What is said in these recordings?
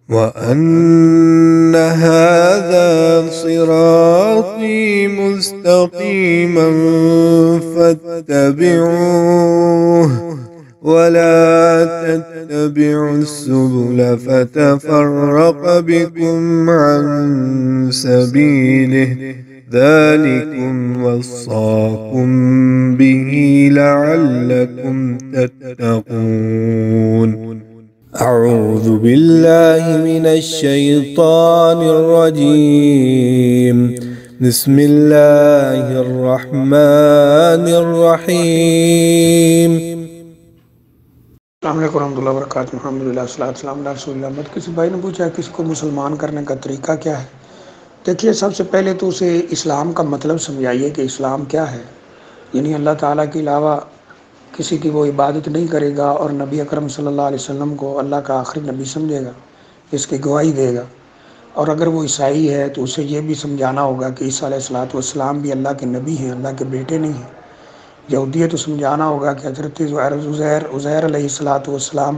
وَأَنَّ هَذَا صِرَاطِي مُسْتَقِيمًا فَاتَّبِعُوهُ وَلَا تَتَّبِعُوا السُّبُلَ فَتَفَرَّقَ بِكُمْ عَنْ سَبِيلِهِ ذَلِكُمْ وَصَّاكُمْ بِهِ لَعَلَّكُمْ تَتَّقُونَ اعوذ باللہ من الشیطان الرجیم بسم اللہ الرحمن الرحیم۔ السلام علیکم ورحمۃ اللہ وبرکاتہ۔ الحمدللہ والصلاۃ والسلام علی رسول اللہ۔ کسی بھائی نے پوچھا کسی کو مسلمان کرنے کا طریقہ کیا ہے؟ دیکھیے، سب سے پہلے تو اسے اسلام کا مطلب سمجھائیے کہ اسلام کیا ہے۔ یعنی اللہ تعالیٰ کے علاوہ کسی کی وہ عبادت نہیں کرے گا اور نبی اکرم صلی اللہ علیہ وسلم کو اللہ کا آخری نبی سمجھے گا، اس کی گواہی دے گا۔ اور اگر وہ عیسائی ہے تو اسے یہ بھی سمجھانا ہوگا کہ عیسیٰ علیہ السلام بھی اللہ کے نبی ہیں، اللہ کے بیٹے نہیں ہیں۔ یہودی ہے تو سمجھانا ہوگا کہ حضرت عزیر علیہ السلام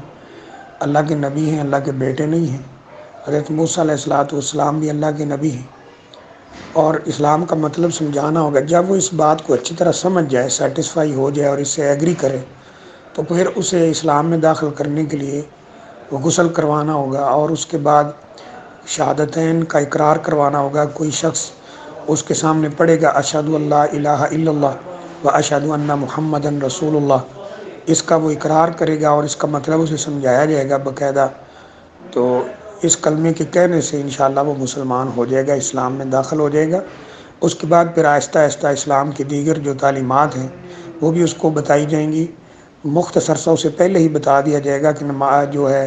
اللہ کے نبی ہیں، اللہ کے بیٹے نہیں ہیں۔ حضرت موسیٰ علیہ السلام بھی اللہ کے نبی ہیں۔ اور اسلام کا مطلب سمجھانا ہوگا۔ جب وہ اس بات کو اچھی طرح سمجھ جائے، سیٹسفائی ہو جائے اور اس سے ایگری کرے، تو پھر اسے اسلام میں داخل کرنے کے لیے وہ غسل کروانا ہوگا اور اس کے بعد شہادتین کا اقرار کروانا ہوگا۔ کوئی شخص اس کے سامنے پڑھے گا اشہد اللہ الہ الا اللہ و اشہد ان محمد رسول اللہ، اس کا وہ اقرار کرے گا اور اس کا مطلب اسے سمجھایا جائے گا باقاعدہ، تو اس کلمے کے کہنے سے انشاءاللہ وہ مسلمان ہو جائے گا، اسلام میں داخل ہو جائے گا۔ اس کے بعد پھر آہستہ آہستہ اسلام کی دیگر جو تعلیمات ہیں وہ بھی اس کو بتائی جائیں گی۔ مختصر سا اسے پہلے ہی بتا دیا جائے گا کہ نماز جو ہے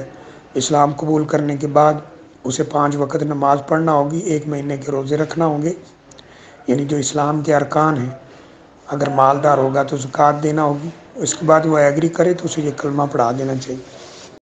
اسلام قبول کرنے کے بعد اسے 5 وقت نماز پڑھنا ہوگی، 1 مہینے کے روزے رکھنا ہوں گے، یعنی جو اسلام کے ارکان ہیں۔ اگر مالدار ہوگا تو زکوٰۃ دینا ہوگی۔ اس کے بعد وہ ایگری کرے تو اسے یہ کلمہ پڑھا دینا چاہیے۔